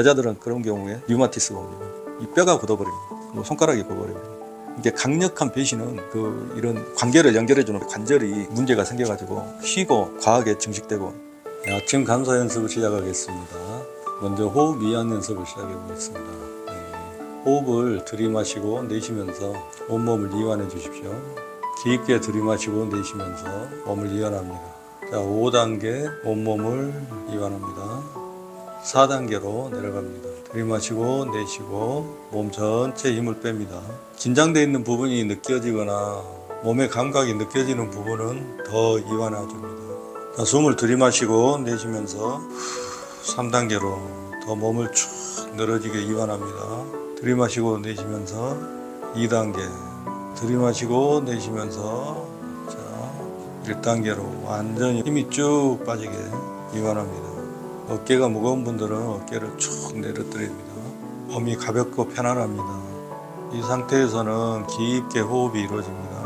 여자들은 그런 경우에 류마티스가 옵니다. 이 뼈가 굳어버립니다. 손가락이 굳어버립니다. 이게 강력한 배신은 이런 관계를 연결해주는 관절이 문제가 생겨가지고 쉬고 과하게 증식되고. 아침 감사 연습을 시작하겠습니다. 먼저 호흡 이완 연습을 시작해 보겠습니다. 호흡을 들이마시고 내쉬면서 온몸을 이완해 주십시오. 깊게 들이마시고 내쉬면서 몸을 이완합니다. 자, 5단계 온몸을 이완합니다. 4단계로 내려갑니다. 들이마시고 내쉬고 몸 전체에 힘을 뺍니다. 긴장되어 있는 부분이 느껴지거나 몸의 감각이 느껴지는 부분은 더 이완해 줍니다. 자, 숨을 들이마시고 내쉬면서 3단계로 더 몸을 쭉 늘어지게 이완합니다. 들이마시고 내쉬면서 2단계 들이마시고 내쉬면서 자 1단계로 완전히 힘이 쭉 빠지게 이완합니다. 어깨가 무거운 분들은 어깨를 쭉 내려드립니다. 몸이 가볍고 편안합니다. 이 상태에서는 깊게 호흡이 이루어집니다.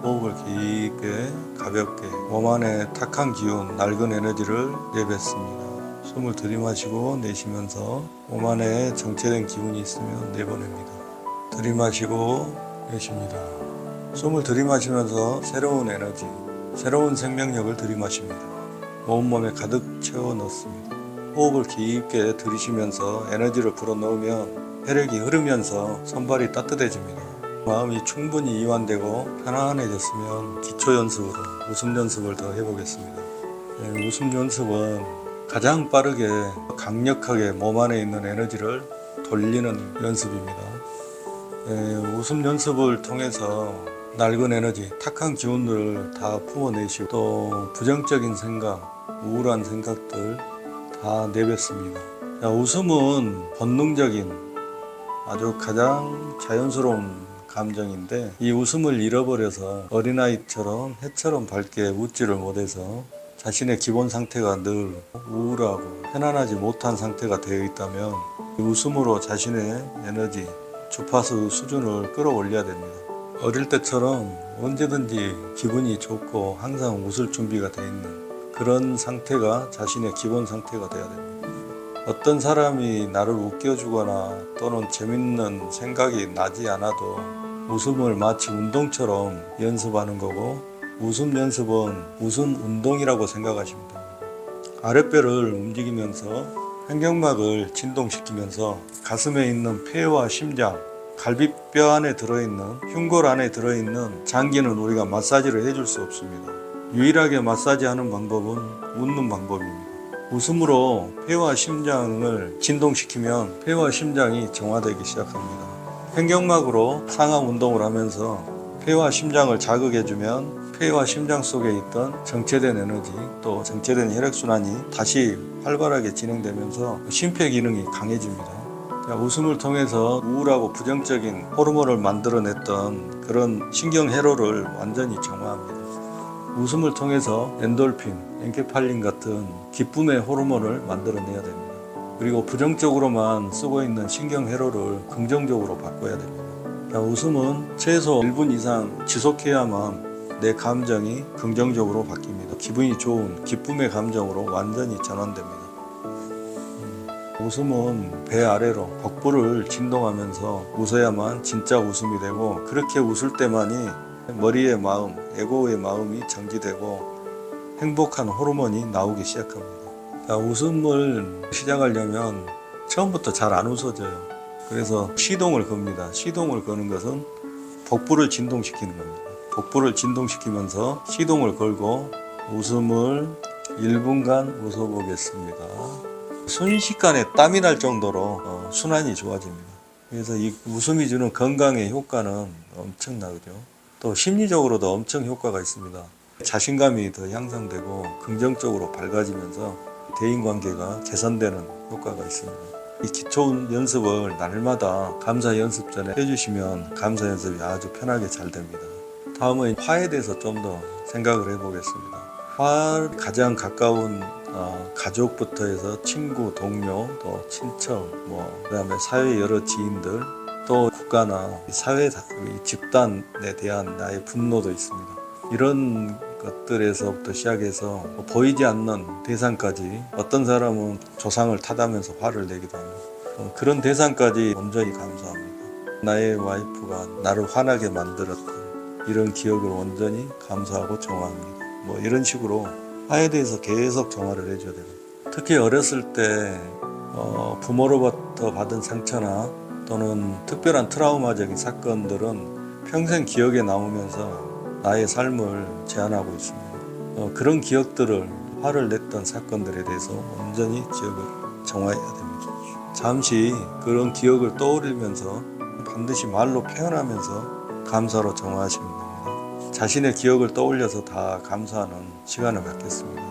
호흡을 깊게 가볍게 몸 안에 탁한 기운, 낡은 에너지를 내뱉습니다. 숨을 들이마시고 내쉬면서 몸 안에 정체된 기운이 있으면 내보냅니다. 들이마시고 내쉽니다. 숨을 들이마시면서 새로운 에너지, 새로운 생명력을 들이마십니다. 온몸에 가득 채워 넣습니다. 호흡을 깊게 들이쉬면서 에너지를 불어넣으면 혈액이 흐르면서 손발이 따뜻해집니다. 마음이 충분히 이완되고 편안해졌으면 기초 연습으로 웃음 연습을 더 해보겠습니다. 웃음 연습은 가장 빠르게 강력하게 몸 안에 있는 에너지를 돌리는 연습입니다. 웃음 연습을 통해서 낡은 에너지, 탁한 기운들을 다 품어내시고 또 부정적인 생각, 우울한 생각들 다 내뱉습니다. 자, 웃음은 본능적인 아주 가장 자연스러운 감정인데 이 웃음을 잃어버려서 어린아이처럼 해처럼 밝게 웃지를 못해서 자신의 기본 상태가 늘 우울하고 편안하지 못한 상태가 되어 있다면 웃음으로 자신의 에너지, 주파수 수준을 끌어올려야 됩니다. 어릴 때처럼 언제든지 기분이 좋고 항상 웃을 준비가 되어 있는 그런 상태가 자신의 기본 상태가 되어야 됩니다. 어떤 사람이 나를 웃겨주거나 또는 재밌는 생각이 나지 않아도 웃음을 마치 운동처럼 연습하는 거고 웃음 연습은 웃음 운동이라고 생각하시면 됩니다. 아랫배를 움직이면서 횡격막을 진동시키면서 가슴에 있는 폐와 심장, 갈비뼈 안에 들어있는 흉골 안에 들어있는 장기는 우리가 마사지를 해줄 수 없습니다. 유일하게 마사지하는 방법은 웃는 방법입니다. 웃음으로 폐와 심장을 진동시키면 폐와 심장이 정화되기 시작합니다. 횡격막으로 상하 운동을 하면서 폐와 심장을 자극해주면 폐와 심장 속에 있던 정체된 에너지 또 정체된 혈액순환이 다시 활발하게 진행되면서 심폐 기능이 강해집니다. 웃음을 통해서 우울하고 부정적인 호르몬을 만들어냈던 그런 신경회로를 완전히 정화합니다. 웃음을 통해서 엔돌핀, 엔케팔린 같은 기쁨의 호르몬을 만들어내야 됩니다. 그리고 부정적으로만 쓰고 있는 신경회로를 긍정적으로 바꿔야 됩니다. 웃음은 최소 1분 이상 지속해야만 내 감정이 긍정적으로 바뀝니다. 기분이 좋은 기쁨의 감정으로 완전히 전환됩니다. 웃음은 배 아래로 복부를 진동하면서 웃어야만 진짜 웃음이 되고 그렇게 웃을 때만이 머리의 마음, 에고의 마음이 정지되고 행복한 호르몬이 나오기 시작합니다. 웃음을 시작하려면 처음부터 잘 안 웃어져요. 그래서 시동을 겁니다. 시동을 거는 것은 복부를 진동시키는 겁니다. 복부를 진동시키면서 시동을 걸고 웃음을 1분간 웃어보겠습니다. 순식간에 땀이 날 정도로 순환이 좋아집니다. 그래서 이 웃음이 주는 건강의 효과는 엄청나죠. 또 심리적으로도 엄청 효과가 있습니다. 자신감이 더 향상되고 긍정적으로 밝아지면서 대인관계가 개선되는 효과가 있습니다. 이 기초 연습을 날마다 감사 연습 전에 해주시면 감사 연습이 아주 편하게 잘 됩니다. 다음은 화에 대해서 좀 더 생각을 해보겠습니다. 화 가장 가까운 가족부터 해서 친구, 동료, 또 친척, 그다음에 사회 여러 지인들, 또 국가나 사회 집단에 대한 나의 분노도 있습니다. 이런 것들에서부터 시작해서 보이지 않는 대상까지 어떤 사람은 조상을 탓하면서 화를 내기도 합니다. 그런 대상까지 온전히 감사합니다. 나의 와이프가 나를 화나게 만들었던 이런 기억을 온전히 감사하고 정화합니다. 뭐 이런 식으로 화에 대해서 계속 정화를 해줘야 됩니다. 특히 어렸을 때 부모로부터 받은 상처나 또는 특별한 트라우마적인 사건들은 평생 기억에 남으면서 나의 삶을 제한하고 있습니다. 그런 기억들을 화를 냈던 사건들에 대해서 온전히 기억을 정화해야 됩니다. 잠시 그런 기억을 떠올리면서 반드시 말로 표현하면서 감사로 정화하시면 됩니다. 자신의 기억을 떠올려서 다 감사하는 시간을 갖겠습니다.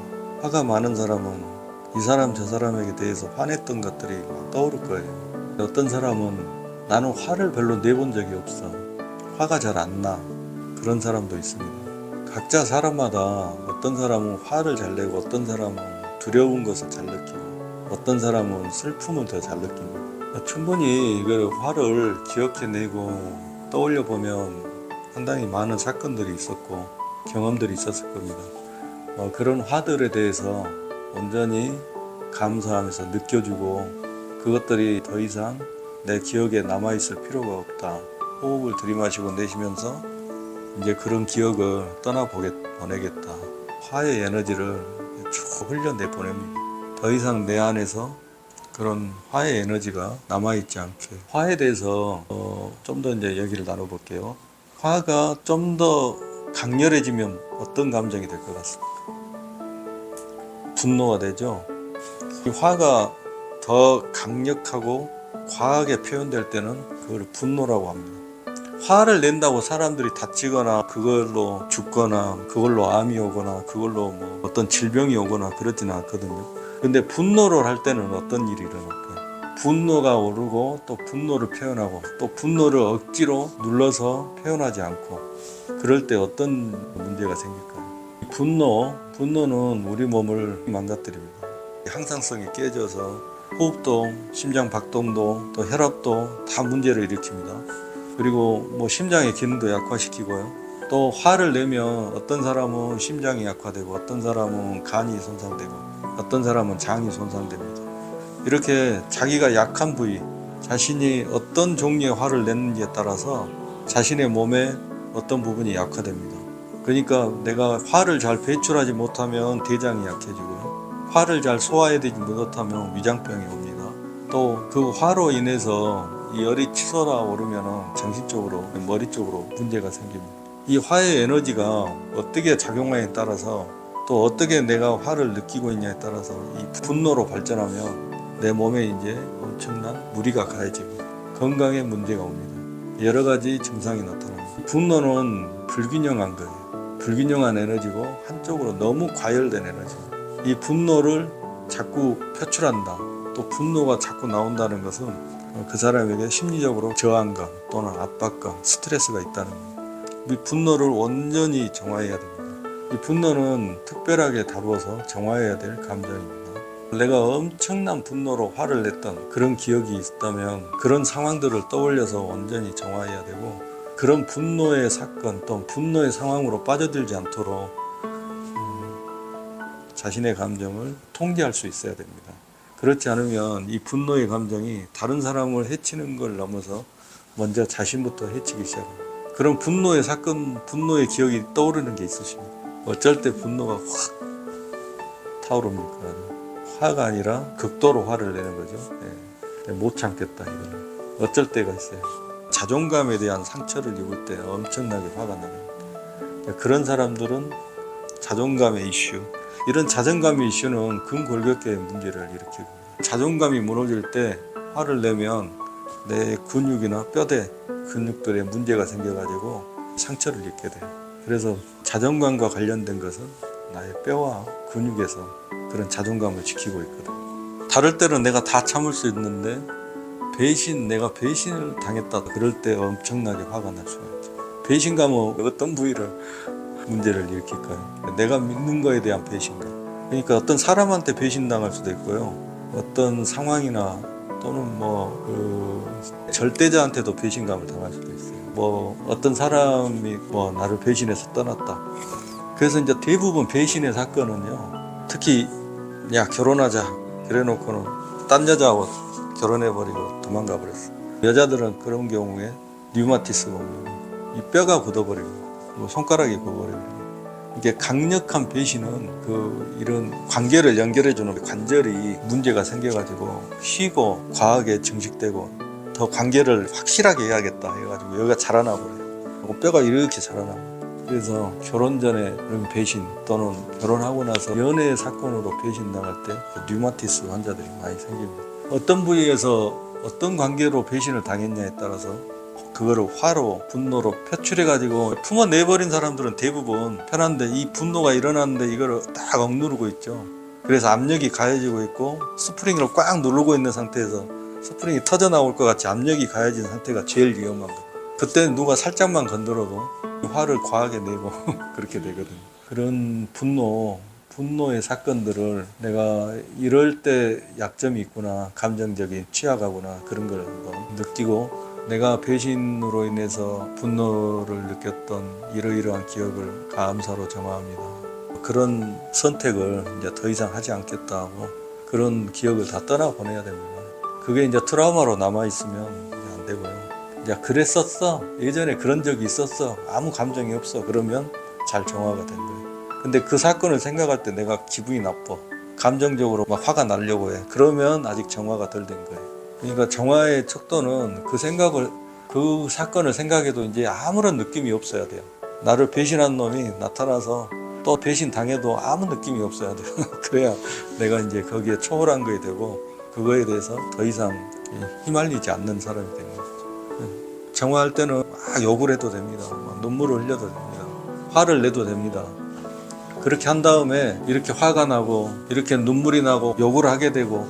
화가 많은 사람은 이 사람 저 사람에게 대해서 화냈던 것들이 막 떠오를 거예요. 어떤 사람은 나는 화를 별로 내본 적이 없어. 화가 잘 안 나. 그런 사람도 있습니다. 각자 사람마다 어떤 사람은 화를 잘 내고 어떤 사람은 두려운 것을 잘 느끼고 어떤 사람은 슬픔을 더 잘 느낍니다. 충분히 이걸 화를 기억해내고 떠올려 보면 상당히 많은 사건들이 있었고 경험들이 있었을 겁니다. 그런 화들에 대해서 온전히 감사하면서 느껴주고 그것들이 더 이상 내 기억에 남아있을 필요가 없다. 호흡을 들이마시고 내쉬면서 이제 그런 기억을 보내겠다. 화의 에너지를 쭉 흘려내 보냅니다. 더 이상 내 안에서 그런 화의 에너지가 남아있지 않게. 화에 대해서 좀 더 이제 얘기를 나눠볼게요. 화가 좀 더 강렬해지면 어떤 감정이 될 것 같습니까? 분노가 되죠. 이 화가 더 강력하고 과하게 표현될 때는 그걸 분노라고 합니다. 화를 낸다고 사람들이 다치거나 그걸로 죽거나 그걸로 암이 오거나 그걸로 뭐 어떤 질병이 오거나 그러지는 않거든요. 근데 분노를 할 때는 어떤 일이 일어날까요? 분노가 오르고 또 분노를 표현하고 또 분노를 억지로 눌러서 표현하지 않고 그럴 때 어떤 문제가 생길까요? 분노는 우리 몸을 망가뜨립니다. 항상성이 깨져서 호흡도, 심장 박동도, 또 혈압도 다 문제를 일으킵니다. 그리고 뭐 심장의 기능도 약화시키고요. 또 화를 내면 어떤 사람은 심장이 약화되고 어떤 사람은 간이 손상되고 어떤 사람은 장이 손상됩니다. 이렇게 자기가 약한 부위, 자신이 어떤 종류의 화를 냈는지에 따라서 자신의 몸의 어떤 부분이 약화됩니다. 그러니까 내가 화를 잘 배출하지 못하면 대장이 약해지고요. 화를 잘 소화해내지 못하면 위장병이 옵니다. 또 그 화로 인해서 이 열이 치솟아 오르면 정신적으로 머리 쪽으로 문제가 생깁니다. 이 화의 에너지가 어떻게 작용하냐에 따라서 또 어떻게 내가 화를 느끼고 있냐에 따라서 이 분노로 발전하면 내 몸에 이제 엄청난 무리가 가해집니다. 건강에 문제가 옵니다. 여러 가지 증상이 나타납니다. 분노는 불균형한 거예요. 불균형한 에너지고 한쪽으로 너무 과열된 에너지입니다. 이 분노를 자꾸 표출한다. 또 분노가 자꾸 나온다는 것은 그 사람에게 심리적으로 저항감 또는 압박감, 스트레스가 있다는 겁니다. 이 분노를 온전히 정화해야 됩니다. 이 분노는 특별하게 다루어서 정화해야 될 감정입니다. 내가 엄청난 분노로 화를 냈던 그런 기억이 있다면 그런 상황들을 떠올려서 온전히 정화해야 되고 그런 분노의 사건 또는 분노의 상황으로 빠져들지 않도록 자신의 감정을 통제할 수 있어야 됩니다. 그렇지 않으면 이 분노의 감정이 다른 사람을 해치는 걸 넘어서 먼저 자신부터 해치기 시작합니다. 그런 분노의 사건, 분노의 기억이 떠오르는 게 있으십니까? 어쩔 때 분노가 확 타오릅니까? 화가 아니라 극도로 화를 내는 거죠. 네. 못 참겠다 이거는. 어쩔 때가 있어요. 자존감에 대한 상처를 입을 때 엄청나게 화가 나는 거예요. 그런 사람들은 자존감의 이슈, 이런 자존감의 이슈는 근골격계의 문제를 일으키고 자존감이 무너질 때 화를 내면 내 근육이나 뼈대 근육들에 문제가 생겨가지고 상처를 입게 돼요. 그래서 자존감과 관련된 것은 나의 뼈와 근육에서 그런 자존감을 지키고 있거든. 다를 때는 내가 다 참을 수 있는데 내가 배신을 당했다 그럴 때 엄청나게 화가 날 수가 있죠. 배신감은 어떤 부위를 문제를 일으킬까요? 내가 믿는 거에 대한 배신감. 그러니까 어떤 사람한테 배신당할 수도 있고요. 어떤 상황이나 또는 절대자한테도 배신감을 당할 수도 있어요. 어떤 사람이 나를 배신해서 떠났다. 그래서 이제 대부분 배신의 사건은요. 특히 야 결혼하자 그래 놓고는 딴 여자하고 결혼해버리고 도망가 버렸어. 여자들은 그런 경우에 류마티스가 옵니다. 이 뼈가 굳어버리고 뭐 손가락이 굳어버리고. 이게 강력한 배신은 이런 관계를 연결해주는 관절이 문제가 생겨가지고 휘고 과하게 증식되고 더 관계를 확실하게 해야겠다 해가지고 여기가 자라나 버려요. 뼈가 이렇게 자라나. 그래서 결혼 전에 그런 배신 또는 결혼하고 나서 연애 사건으로 배신 당할 때 류마티스 환자들이 많이 생깁니다. 어떤 부위에서 어떤 관계로 배신을 당했냐에 따라서 그거를 화로, 분노로 표출해가지고 품어내버린 사람들은 대부분 편한데 이 분노가 일어났는데 이거를 딱 억누르고 있죠. 그래서 압력이 가해지고 있고 스프링으로 꽉 누르고 있는 상태에서 스프링이 터져 나올 것 같이 압력이 가해진 상태가 제일 위험한 거예요. 그때는 누가 살짝만 건드려도 화를 과하게 내고 그렇게 되거든요. 그런 분노의 사건들을 내가 이럴 때 약점이 있구나, 감정적인 취약하구나 그런 걸 한번 느끼고 내가 배신으로 인해서 분노를 느꼈던 이러이러한 기억을 감사로 정화합니다. 그런 선택을 이제 더 이상 하지 않겠다 하고 그런 기억을 다 떠나보내야 됩니다. 그게 이제 트라우마로 남아있으면 안 되고요. 이제 그랬었어. 예전에 그런 적이 있었어. 아무 감정이 없어. 그러면 잘 정화가 된 거예요. 근데 그 사건을 생각할 때 내가 기분이 나빠. 감정적으로 막 화가 나려고 해. 그러면 아직 정화가 덜 된 거예요. 그러니까 정화의 척도는 그 사건을 생각해도 이제 아무런 느낌이 없어야 돼요. 나를 배신한 놈이 나타나서 또 배신 당해도 아무 느낌이 없어야 돼요. 그래야 내가 이제 거기에 초월한 거에 되고 그거에 대해서 더 이상 휘말리지 않는 사람이 되는 거죠. 정화할 때는 막 욕을 해도 됩니다. 막 눈물을 흘려도 됩니다. 화를 내도 됩니다. 그렇게 한 다음에 이렇게 화가 나고 이렇게 눈물이 나고 욕을 하게 되고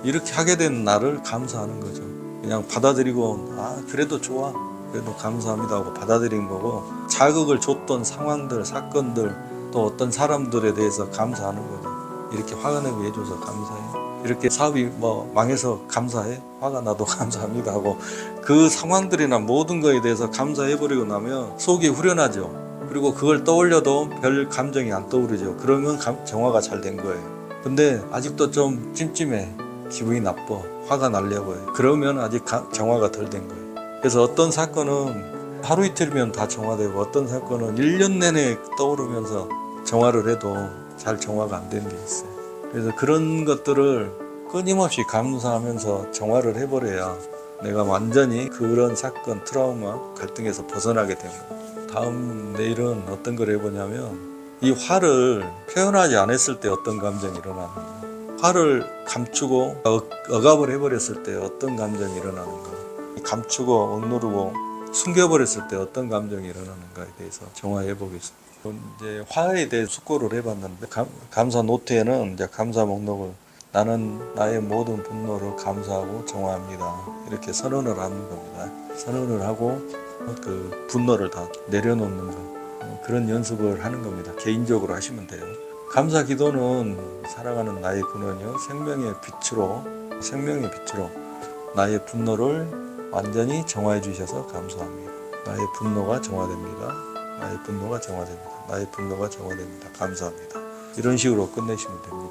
이렇게 하게 된 나를 감사하는 거죠. 그냥 받아들이고 그래도 좋아, 그래도 감사합니다 하고 받아들인 거고 자극을 줬던 상황들, 사건들 또 어떤 사람들에 대해서 감사하는 거죠. 이렇게 화가 나게 해줘서 감사해. 이렇게 사업이 망해서 감사해. 화가 나도 감사합니다 하고 그 상황들이나 모든 거에 대해서 감사해버리고 나면 속이 후련하죠. 그리고 그걸 떠올려도 별 감정이 안 떠오르죠. 그러면 정화가 잘 된 거예요. 근데 아직도 좀 찜찜해. 기분이 나빠. 화가 나려고 해. 그러면 아직 정화가 덜 된 거예요. 그래서 어떤 사건은 하루 이틀이면 다 정화되고 어떤 사건은 1년 내내 떠오르면서 정화를 해도 잘 정화가 안 되는 게 있어요. 그래서 그런 것들을 끊임없이 감사하면서 정화를 해버려야 내가 완전히 그런 사건, 트라우마, 갈등에서 벗어나게 되는 거예요. 다음 내일은 어떤 걸 해보냐면 이 화를 표현하지 않았을 때 어떤 감정이 일어나는가, 화를 감추고 억압을 해버렸을 때 어떤 감정이 일어나는가, 감추고 억누르고 숨겨버렸을 때 어떤 감정이 일어나는가에 대해서 정화해 보겠습니다. 이제 화에 대해 숙고를 해봤는데 감사 노트에는 이제 감사 목록을 나는 나의 모든 분노를 감사하고 정화합니다. 이렇게 선언을 하는 겁니다. 선언을 하고 그 분노를 다 내려놓는 거, 그런 연습을 하는 겁니다. 개인적으로 하시면 돼요. 감사 기도는 사랑하는 나의 근원이요 생명의 빛으로 나의 분노를 완전히 정화해 주셔서 감사합니다. 나의 분노가 정화됩니다. 나의 분노가 정화됩니다. 나의 분노가 정화됩니다. 감사합니다. 이런 식으로 끝내시면 됩니다.